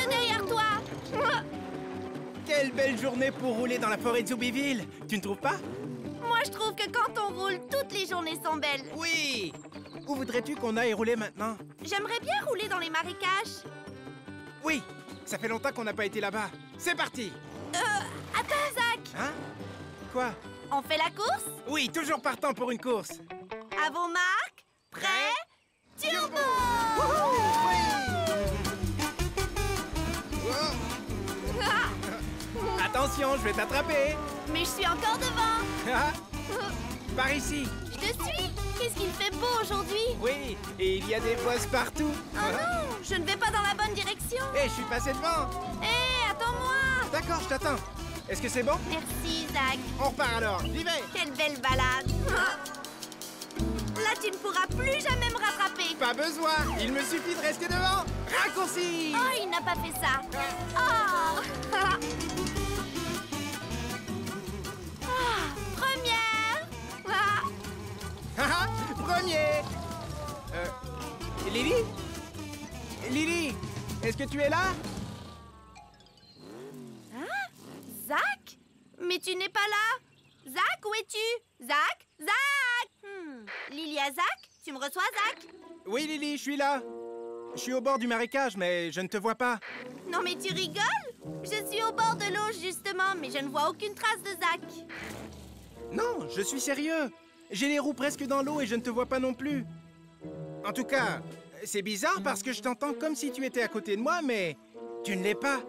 de derrière toi. Quelle belle journée pour rouler dans la forêt de Zoobyville. Tu ne trouves pas? Moi, je trouve que quand on roule, toutes les journées sont belles. Oui. Où voudrais-tu qu'on aille rouler maintenant? J'aimerais bien rouler dans les marécages. Oui, ça fait longtemps qu'on n'a pas été là-bas. C'est parti. Attends, Zach. Hein? Quoi? On fait la course? Oui, toujours partant pour une course. À vos marques, prêts, turbo! Attention, je vais t'attraper. Mais je suis encore devant. Ah, par ici. Je te suis. Qu'est-ce qu'il fait beau aujourd'hui? Oui, et il y a des bosses partout. Oh non, je ne vais pas dans la bonne direction. Hé, je suis passé devant. Hé, attends-moi. D'accord, je t'attends. Est-ce que c'est bon? Merci, Zach. On repart alors, j'y vais. Quelle belle balade. Là, tu ne pourras plus jamais me rattraper. Pas besoin, il me suffit de rester devant. Raccourci. Oh, il n'a pas fait ça. Oh. Première. Premier. Lily? Lily, est-ce que tu es là? Hein? Zach? Mais tu n'es pas là. Zach, où es-tu? Zach? Zach! Lilia, Zach? Tu me reçois, Zach? Oui, Lily, je suis là. Je suis au bord du marécage, mais je ne te vois pas. Non, mais tu rigoles? Je suis au bord de l'eau, justement, mais je ne vois aucune trace de Zach. Non, je suis sérieux. J'ai les roues presque dans l'eau et je ne te vois pas non plus. En tout cas, c'est bizarre parce que je t'entends comme si tu étais à côté de moi, mais tu ne l'es pas.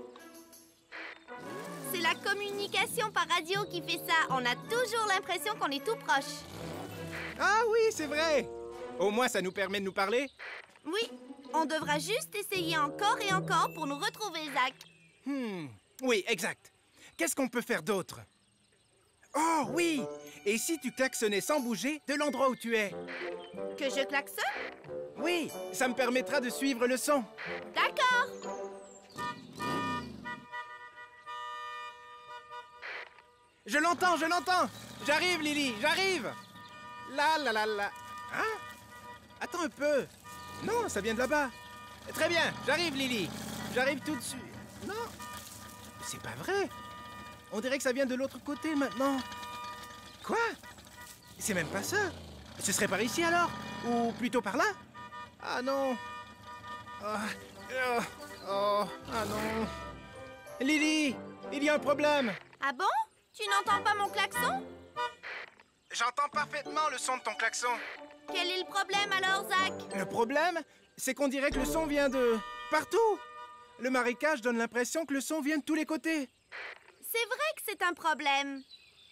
C'est la communication par radio qui fait ça. On a toujours l'impression qu'on est tout proche. Ah oui, c'est vrai. Au moins, ça nous permet de nous parler. Oui, on devra juste essayer encore et encore pour nous retrouver, Zach. Oui, exact. Qu'est-ce qu'on peut faire d'autre? Oh, oui! Et si tu klaxonnais sans bouger de l'endroit où tu es? Que je klaxonne? Oui, ça me permettra de suivre le son. D'accord. Je l'entends, je l'entends! J'arrive, Lily, j'arrive! La la la la... Hein? Attends un peu. Non, ça vient de là-bas. Très bien, j'arrive, Lily. J'arrive tout de suite. Non, c'est pas vrai. On dirait que ça vient de l'autre côté maintenant. Quoi? C'est même pas ça. Ce serait par ici alors? Ou plutôt par là? Ah non. Ah non. Lily, il y a un problème. Ah bon? Tu n'entends pas mon klaxon? J'entends parfaitement le son de ton klaxon. Quel est le problème alors, Zach? Le problème, c'est qu'on dirait que le son vient de... partout. Le marécage donne l'impression que le son vient de tous les côtés. C'est vrai que c'est un problème.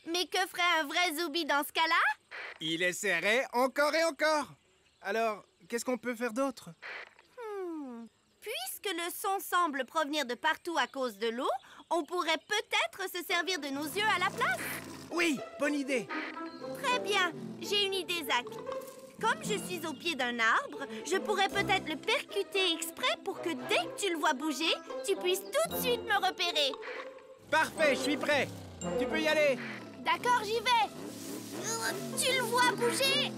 Mais que ferait un vrai Zooby dans ce cas-là? Il essaierait encore et encore. Alors, qu'est-ce qu'on peut faire d'autre? Puisque le son semble provenir de partout à cause de l'eau, on pourrait peut-être se servir de nos yeux à la place. Oui, bonne idée. Très bien, j'ai une idée, Zach. Comme je suis au pied d'un arbre, je pourrais peut-être le percuter exprès pour que dès que tu le vois bouger, tu puisses tout de suite me repérer. Parfait, je suis prêt. Tu peux y aller. D'accord, j'y vais. Tu le vois bouger?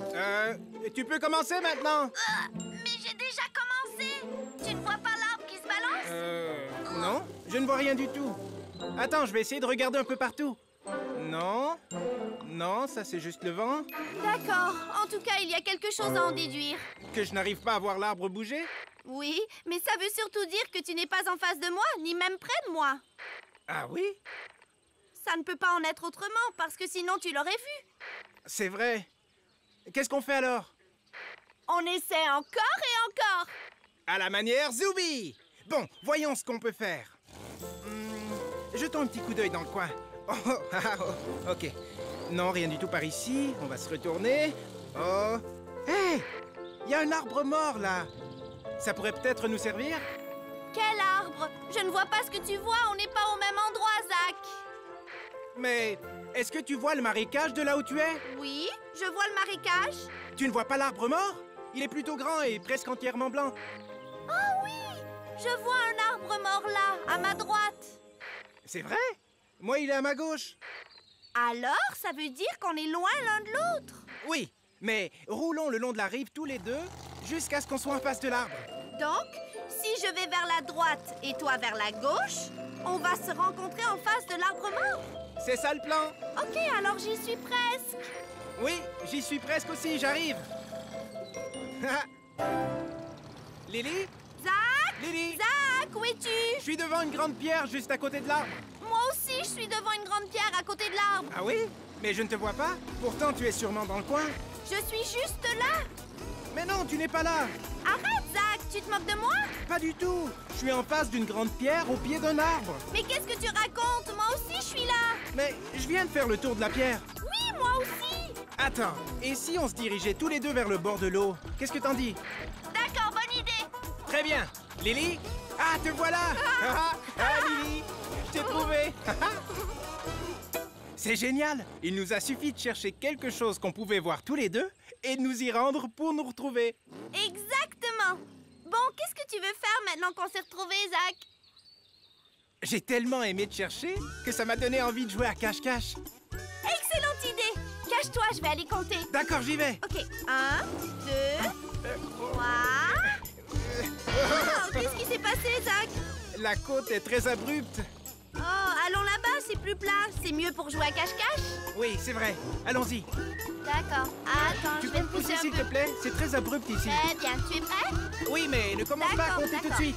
Tu peux commencer maintenant. Mais j'ai déjà commencé. Tu ne vois pas l'arbre qui se balance? Non, je ne vois rien du tout. Attends, je vais essayer de regarder un peu partout. Non, non, ça c'est juste le vent. D'accord. En tout cas, il y a quelque chose à en déduire. Que je n'arrive pas à voir l'arbre bouger? Oui, mais ça veut surtout dire que tu n'es pas en face de moi, ni même près de moi. Ah oui? Ça ne peut pas en être autrement, parce que sinon tu l'aurais vu. C'est vrai. Qu'est-ce qu'on fait alors? On essaie encore et encore. À la manière Zooby! Bon, voyons ce qu'on peut faire. Jetons un petit coup d'œil dans le coin. Ok. Non, rien du tout par ici. On va se retourner. Oh. Hé! Il y a un arbre mort, là. Ça pourrait peut-être nous servir? Quel arbre? Je ne vois pas ce que tu vois, on n'est pas au même endroit, Zach. Mais est-ce que tu vois le marécage de là où tu es? Oui, je vois le marécage. Tu ne vois pas l'arbre mort? Il est plutôt grand et presque entièrement blanc. Oh oui! Je vois un arbre mort là, à ma droite. C'est vrai? Moi, il est à ma gauche. Alors, ça veut dire qu'on est loin l'un de l'autre. Oui, mais roulons le long de la rive tous les deux jusqu'à ce qu'on soit en face de l'arbre. Donc, si je vais vers la droite et toi vers la gauche, on va se rencontrer en face de l'arbre mort. C'est ça le plan. Ok, alors j'y suis presque. Oui, j'y suis presque aussi, j'arrive. Lily? Zach? Lily? Zach, où es-tu? Je suis devant une grande pierre juste à côté de l'arbre. Moi aussi, je suis devant une grande pierre à côté de l'arbre. Ah oui? Mais je ne te vois pas. Pourtant, tu es sûrement dans le coin. Je suis juste là. Mais non, tu n'es pas là. Arrête, Zach, tu te moques de moi? Pas du tout. Je suis en face d'une grande pierre au pied d'un arbre. Mais qu'est-ce que tu racontes? Moi aussi, je suis là. Mais je viens de faire le tour de la pierre. Oui, moi aussi. Attends, et si on se dirigeait tous les deux vers le bord de l'eau? Qu'est-ce que t'en dis? D'accord, bonne idée. Très bien. Lily? Ah, te voilà! Lily! Je t'ai trouvé! C'est génial! Il nous a suffi de chercher quelque chose qu'on pouvait voir tous les deux et de nous y rendre pour nous retrouver. Exactement. Bon, qu'est-ce que tu veux faire maintenant qu'on s'est retrouvés, Zach? J'ai tellement aimé te chercher que ça m'a donné envie de jouer à cache-cache. Excellente idée. Cache-toi, je vais aller compter. D'accord, j'y vais. Ok, 1, 2, 3... Oh, qu'est-ce qui s'est passé, Zach? La côte est très abrupte. Oh, allons là-bas, c'est plus plat. C'est mieux pour jouer à cache-cache? Oui, c'est vrai. Allons-y. D'accord. Attends, Tu je peux vais me te pousser pousser, un s'il peu. te plaît? C'est très abrupt ici. Très bien, tu es prêt? Oui, mais ne commence pas à D'accord, compter tout de d'accord. suite.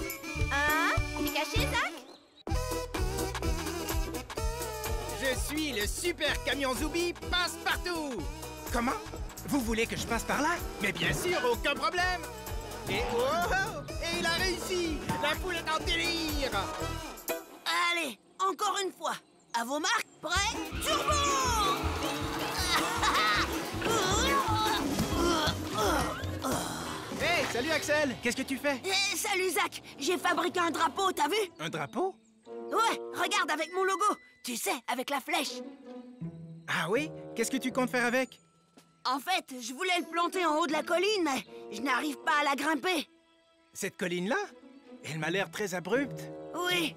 1, t'es caché, Zach? Je suis le super camion Zoubi passe-partout. Comment? Vous voulez que je passe par là? Mais bien sûr, aucun problème. Et et il a réussi. La poule est en délire. Allez, encore une fois. À vos marques, prêts, turbo! Hey, salut Axel. Qu'est-ce que tu fais? Salut Zach, j'ai fabriqué un drapeau, t'as vu? Un drapeau? Ouais, regarde avec mon logo. Tu sais, avec la flèche. Ah oui? Qu'est-ce que tu comptes faire avec? En fait, je voulais le planter en haut de la colline, mais je n'arrive pas à la grimper. Cette colline-là? Elle m'a l'air très abrupte. Oui.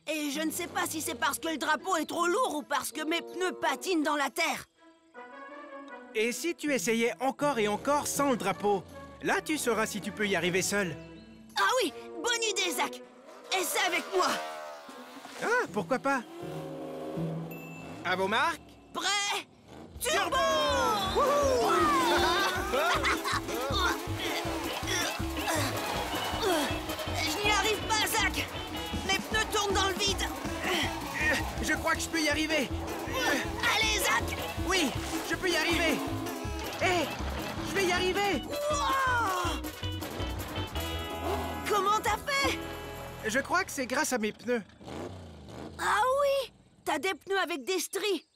Et je ne sais pas si c'est parce que le drapeau est trop lourd ou parce que mes pneus patinent dans la terre. Et si tu essayais encore et encore sans le drapeau? Là, tu sauras si tu peux y arriver seul. Ah oui, bonne idée, Zach. Essaie avec moi. Ah, pourquoi pas? À vos marques? Prêt, turbo! Je n'y arrive pas, Zach. Mes pneus tournent dans le vide. Je crois que je peux y arriver. Allez, Zach. Oui, je peux y arriver. Hé, je vais y arriver. Wow! Comment t'as fait? Je crois que c'est grâce à mes pneus. Ah oui, t'as des pneus avec des stries.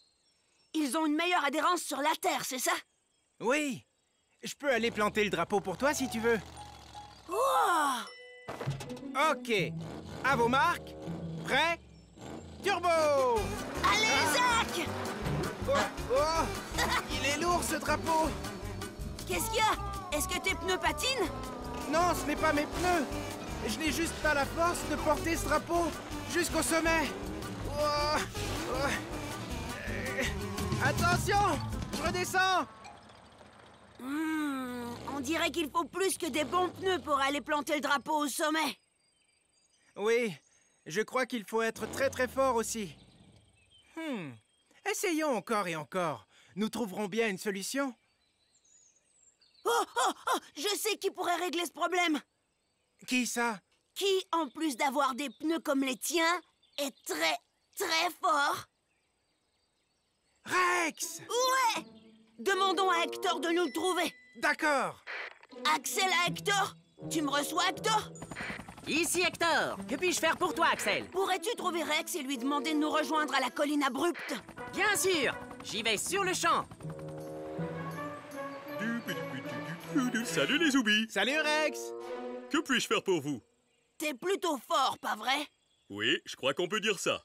Ils ont une meilleure adhérence sur la terre, c'est ça? Oui, je peux aller planter le drapeau pour toi si tu veux. Wow! Ok, à vos marques, prêt, turbo! Allez, Zach! Oh, oh, il est lourd ce drapeau. Qu'est-ce qu'il y a? Est-ce que tes pneus patinent? Non, ce n'est pas mes pneus. Je n'ai juste pas la force de porter ce drapeau jusqu'au sommet. Oh, oh. Attention, je redescends. On dirait qu'il faut plus que des bons pneus pour aller planter le drapeau au sommet. Oui, je crois qu'il faut être très très fort aussi. Essayons encore et encore. Nous trouverons bien une solution. Oh, je sais qui pourrait régler ce problème. Qui ça? Qui, en plus d'avoir des pneus comme les tiens, est très, très fort? Rex! Ouais! Demandons à Hector de nous le trouver. D'accord. Axel à Hector? Tu me reçois, Hector? Ici Hector. Que puis-je faire pour toi, Axel? Pourrais-tu trouver Rex et lui demander de nous rejoindre à la colline abrupte? Bien sûr. J'y vais sur le champ. Salut les Zoubis! Salut Rex! Que puis-je faire pour vous? T'es plutôt fort, pas vrai? Oui, je crois qu'on peut dire ça.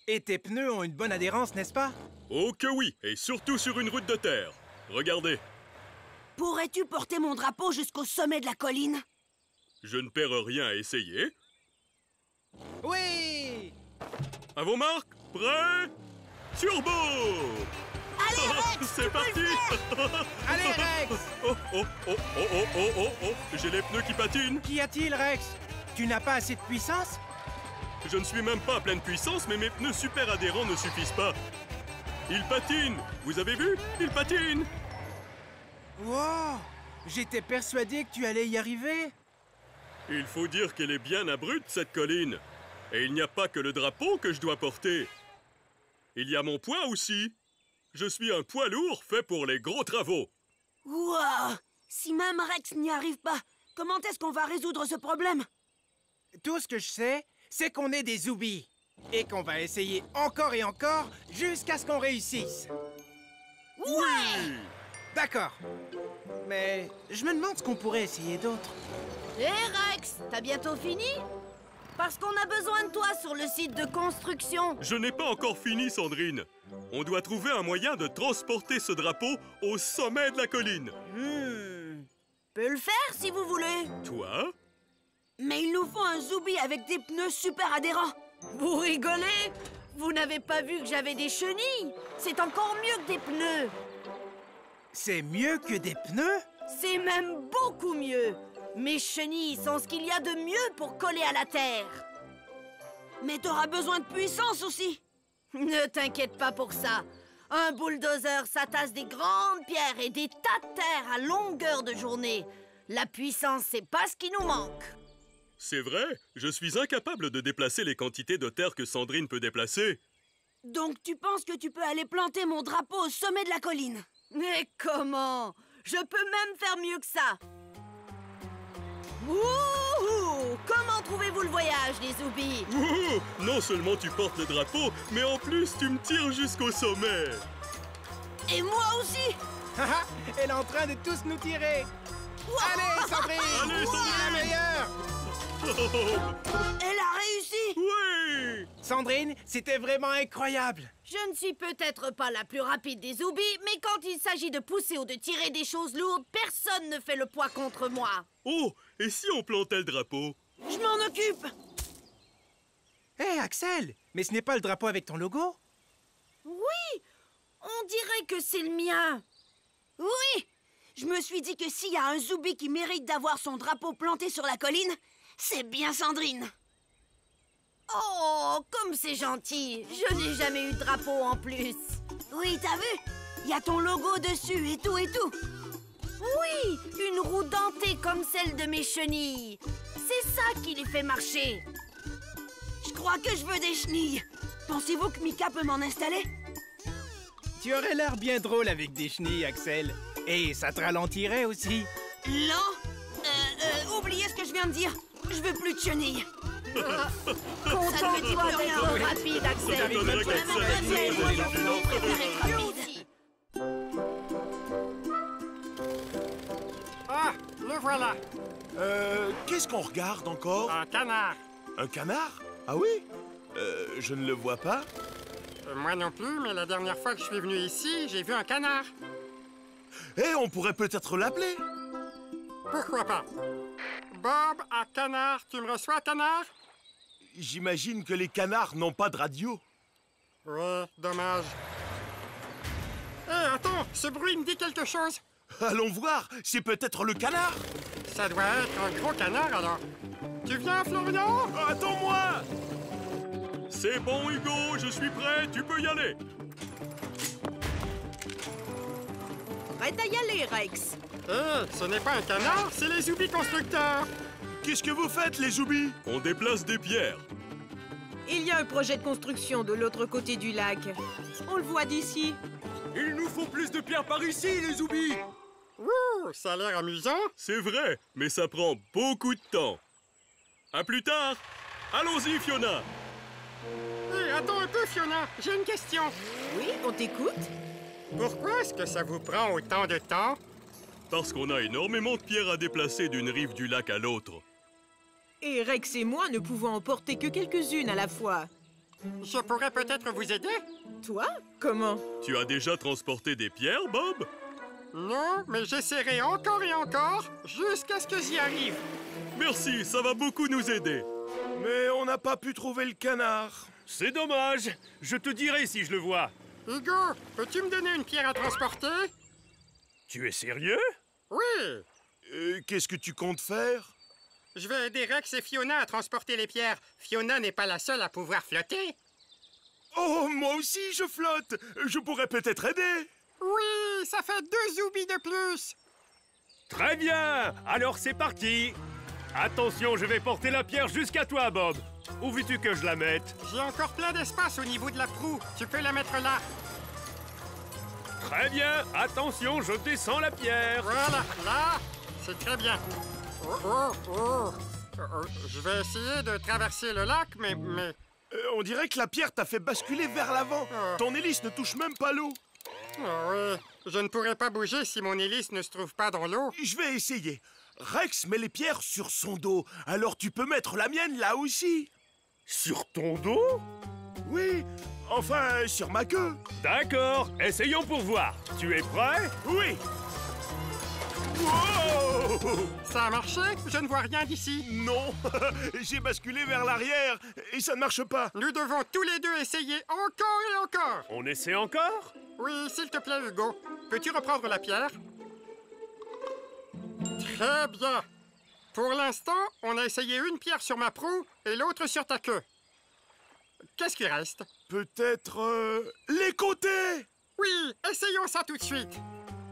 Et tes pneus ont une bonne adhérence, n'est-ce pas? Oh que oui, et surtout sur une route de terre. Regardez, Pourrais-tu porter mon drapeau jusqu'au sommet de la colline? je ne perds rien à essayer. Oui! À vos marques, prêts, turbo! Allez, C'est parti. Allez, Rex! Oh, oh, oh, oh, oh, oh, oh, oh. J'ai les pneus qui patinent. Qu'y a-t-il, Rex? Tu n'as pas assez de puissance? Je ne suis même pas à pleine puissance, mais mes pneus super adhérents ne suffisent pas. Ils patinent. Vous avez vu? Ils patinent. Wow! J'étais persuadé que tu allais y arriver. Il faut dire qu'elle est bien abrupte, cette colline. Et il n'y a pas que le drapeau que je dois porter. Il y a mon poids aussi. Je suis un poids lourd fait pour les gros travaux. Wow! Si même Rex n'y arrive pas, comment est-ce qu'on va résoudre ce problème? Tout ce que je sais, c'est qu'on est des zoubis. Et qu'on va essayer encore et encore jusqu'à ce qu'on réussisse. Ouais! D'accord. Mais je me demande ce qu'on pourrait essayer d'autre. Hé Rex, t'as bientôt fini? Parce qu'on a besoin de toi sur le site de construction. Je n'ai pas encore fini, Sandrine. On doit trouver un moyen de transporter ce drapeau au sommet de la colline. Peux le faire si vous voulez. Toi? Mais il nous faut un Zoubi avec des pneus super adhérents. Vous rigolez? Vous n'avez pas vu que j'avais des chenilles? C'est encore mieux que des pneus. C'est mieux que des pneus? C'est même beaucoup mieux. Mes chenilles sont ce qu'il y a de mieux pour coller à la terre. Mais t'auras besoin de puissance aussi. Ne t'inquiète pas pour ça. Un bulldozer, ça tasse des grandes pierres et des tas de terre à longueur de journée. La puissance, c'est pas ce qui nous manque. C'est vrai, je suis incapable de déplacer les quantités de terre que Sandrine peut déplacer. Donc tu penses que tu peux aller planter mon drapeau au sommet de la colline? Mais comment? Je peux même faire mieux que ça. Wouhou! Comment trouvez-vous le voyage, les zoubis? Wouhou! Non seulement tu portes le drapeau, mais en plus tu me tires jusqu'au sommet. Et moi aussi. Haha, elle est en train de tous nous tirer. Allez, Sandrine! Allez, Sandrine! La meilleure! Elle a réussi. Oui! Sandrine, c'était vraiment incroyable. Je ne suis peut-être pas la plus rapide des zoubis, mais quand il s'agit de pousser ou de tirer des choses lourdes, personne ne fait le poids contre moi. Oh, et si on plantait le drapeau? Je m'en occupe. Hé, Axel, mais ce n'est pas le drapeau avec ton logo? Oui, on dirait que c'est le mien. Oui. Je me suis dit que s'il y a un Zoubi qui mérite d'avoir son drapeau planté sur la colline, c'est bien Sandrine. Oh, comme c'est gentil. Je n'ai jamais eu de drapeau en plus. Oui, t'as vu? Il y a ton logo dessus et tout et tout. Oui, une roue dentée comme celle de mes chenilles. C'est ça qui les fait marcher. Je crois que je veux des chenilles. Pensez-vous que Mika peut m'en installer? Tu aurais l'air bien drôle avec des chenilles, Axel. Et ça te ralentirait aussi. Non. Oubliez ce que je viens de dire. Je veux plus de chenilles. Contente-toi plus rien. d'être rapide, Axel. Ça m'étonnerait qu'Axel nous faisait une entrevue. Ah, le voilà. Qu'est-ce qu'on regarde encore? Un canard. Un canard? Ah oui? Je ne le vois pas. Moi non plus, mais la dernière fois que je suis venu ici, j'ai vu un canard. Eh, on pourrait peut-être l'appeler. Pourquoi pas? Bob, à canard, tu me reçois, canard? J'imagine que les canards n'ont pas de radio. Ouais, dommage. Hé, attends, ce bruit me dit quelque chose. Allons voir, c'est peut-être le canard. Ça doit être un gros canard, alors. Tu viens, Florian? Attends-moi! C'est bon, Hugo, je suis prêt, tu peux y aller. Prête à y aller, Rex. Hé, ce n'est pas un canard, c'est les Zoubis constructeurs. Qu'est-ce que vous faites, les zoubis? On déplace des pierres. Il y a un projet de construction de l'autre côté du lac. On le voit d'ici. Il nous faut plus de pierres par ici, les zoubis. Ouh, ça a l'air amusant. C'est vrai, mais ça prend beaucoup de temps. À plus tard. Allons-y, Fiona. Hé, attends un peu, Fiona, j'ai une question. Oui, on t'écoute. Pourquoi est-ce que ça vous prend autant de temps? Parce qu'on a énormément de pierres à déplacer d'une rive du lac à l'autre. Et Rex et moi ne pouvons en porter que quelques-unes à la fois. Je pourrais peut-être vous aider? Toi? Comment? Tu as déjà transporté des pierres, Bob? Non, mais j'essaierai encore et encore jusqu'à ce que j'y arrive. Merci, ça va beaucoup nous aider. Mais on n'a pas pu trouver le canard. C'est dommage. Je te dirai si je le vois. Hugo, peux-tu me donner une pierre à transporter? Tu es sérieux? Oui! Qu'est-ce que tu comptes faire? Je vais aider Rex et Fiona à transporter les pierres. Fiona n'est pas la seule à pouvoir flotter. Oh, moi aussi, je flotte. Je pourrais peut-être aider. Oui, ça fait 2 zoubis de plus. Très bien! Alors c'est parti! Attention, je vais porter la pierre jusqu'à toi, Bob. Où veux-tu que je la mette? J'ai encore plein d'espace au niveau de la proue. Tu peux la mettre là. Très bien! Attention, je descends la pierre! Voilà, là, c'est très bien. Je vais essayer de traverser le lac, mais... On dirait que la pierre t'a fait basculer vers l'avant. Ton hélice ne touche même pas l'eau. Oui, je ne pourrais pas bouger si mon hélice ne se trouve pas dans l'eau. Je vais essayer. Rex met les pierres sur son dos, alors tu peux mettre la mienne là aussi. Sur ton dos? Oui, enfin sur ma queue. D'accord, essayons pour voir. Tu es prêt? Oui. Wow! Ça a marché? Je ne vois rien d'ici. Non, j'ai basculé vers l'arrière et ça ne marche pas. Nous devons tous les deux essayer encore et encore. On essaie encore? Oui, s'il te plaît, Hugo. Peux-tu reprendre la pierre? Très bien. Pour l'instant, on a essayé une pierre sur ma proue et l'autre sur ta queue. Qu'est-ce qui reste? Peut-être les côtés. Oui, essayons ça tout de suite.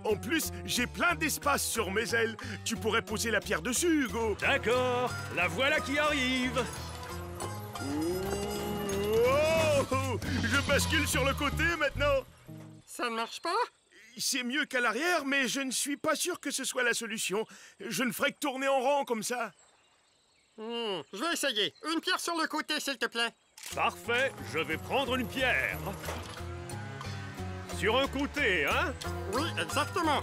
En plus, j'ai plein d'espace sur mes ailes. Tu pourrais poser la pierre dessus, Hugo. D'accord, la voilà qui arrive. Oh, je bascule sur le côté maintenant. Ça ne marche pas? C'est mieux qu'à l'arrière, mais je ne suis pas sûr que ce soit la solution. Je ne ferai que tourner en rond comme ça. Je vais essayer. Une pierre sur le côté, s'il te plaît. Parfait, je vais prendre une pierre. Sur un côté, hein? Oui, exactement.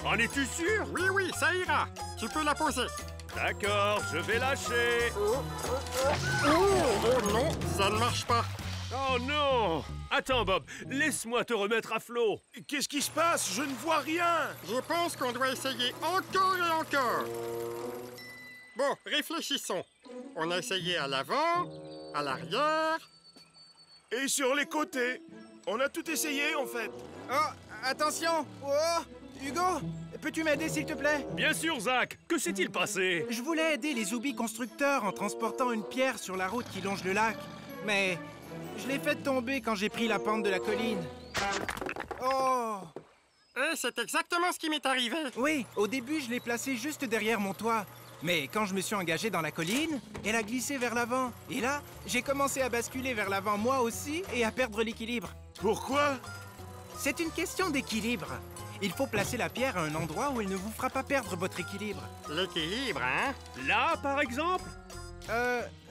En es-tu sûr? Oui, oui, ça ira. Tu peux la poser. D'accord, je vais lâcher. Oh non, ça ne marche pas. Oh non! Attends, Bob, laisse-moi te remettre à flot. Qu'est-ce qui se passe? Je ne vois rien. Je pense qu'on doit essayer encore et encore. Bon, réfléchissons. On a essayé à l'avant, à l'arrière... Et sur les côtés. On a tout essayé, en fait. Oh, attention! Oh! Hugo, peux-tu m'aider, s'il te plaît? Bien sûr, Zach. Que s'est-il passé? Je voulais aider les zoubis constructeurs en transportant une pierre sur la route qui longe le lac. Mais je l'ai fait tomber quand j'ai pris la pente de la colline. Oh! C'est exactement ce qui m'est arrivé. Oui, au début, je l'ai placée juste derrière mon toit. Mais quand je me suis engagé dans la colline, elle a glissé vers l'avant. Et là, j'ai commencé à basculer vers l'avant moi aussi et à perdre l'équilibre. Pourquoi? C'est une question d'équilibre. Il faut placer la pierre à un endroit où elle ne vous fera pas perdre votre équilibre. L'équilibre, hein? Là, par exemple?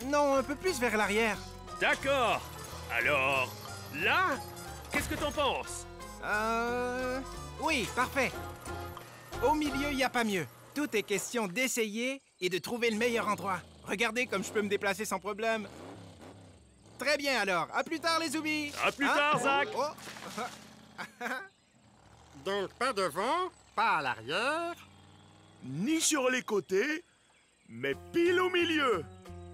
Non, un peu plus vers l'arrière. D'accord. Alors, là? Qu'est-ce que t'en penses? Oui, parfait. Au milieu, il n'y a pas mieux. Tout est question d'essayer et de trouver le meilleur endroit. Regardez comme je peux me déplacer sans problème. Très bien, alors. À plus tard, les zoubis. À plus tard, Zach. Donc, pas devant, pas à l'arrière. Ni sur les côtés, mais pile au milieu.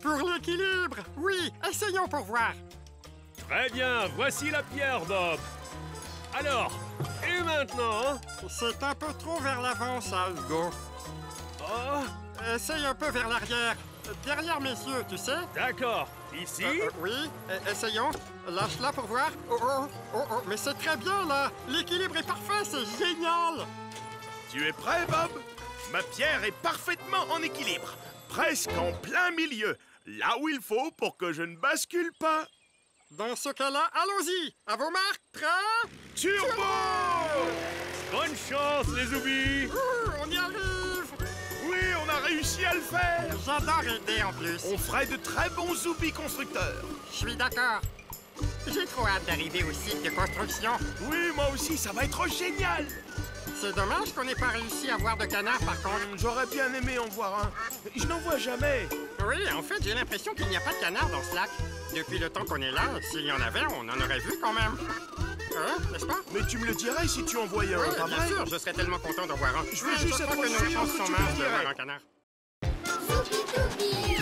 Pour l'équilibre, oui, essayons pour voir. Très bien, voici la pierre, Bob. Alors, et maintenant? C'est un peu trop vers l'avant, ça, Hugo. Oh, Essaye un peu vers l'arrière. Derrière mes yeux, tu sais? d'accord. Ici? Oui, essayons. Lâche-la pour voir. Oh, mais c'est très bien, là. L'équilibre est parfait, c'est génial. Tu es prêt, Bob? Ma pierre est parfaitement en équilibre. Presque en plein milieu. Là où il faut pour que je ne bascule pas. Dans ce cas-là, allons-y. À vos marques, prêts? Turbo! Bonne chance, les zoubis! On y arrive. Oui, on a réussi à le faire. J'adore aider en plus. On ferait de très bons zoubis constructeurs. Je suis d'accord. J'ai trop hâte d'arriver au site de construction. Oui, moi aussi, ça va être génial. C'est dommage qu'on n'ait pas réussi à voir de canard, par contre. J'aurais bien aimé en voir un. Je n'en vois jamais. Oui, en fait, j'ai l'impression qu'il n'y a pas de canard dans ce lac. Depuis le temps qu'on est là, s'il y en avait, on en aurait vu quand même. Hein, n'est-ce pas? Mais tu me le dirais si tu en voyais un, pas bien vrai? sûr, je serais tellement content d'en voir un. Je veux juste crois être que nos sûr chances que sont tu me minces de dirais. voir un canard. Zoubi, zoubi.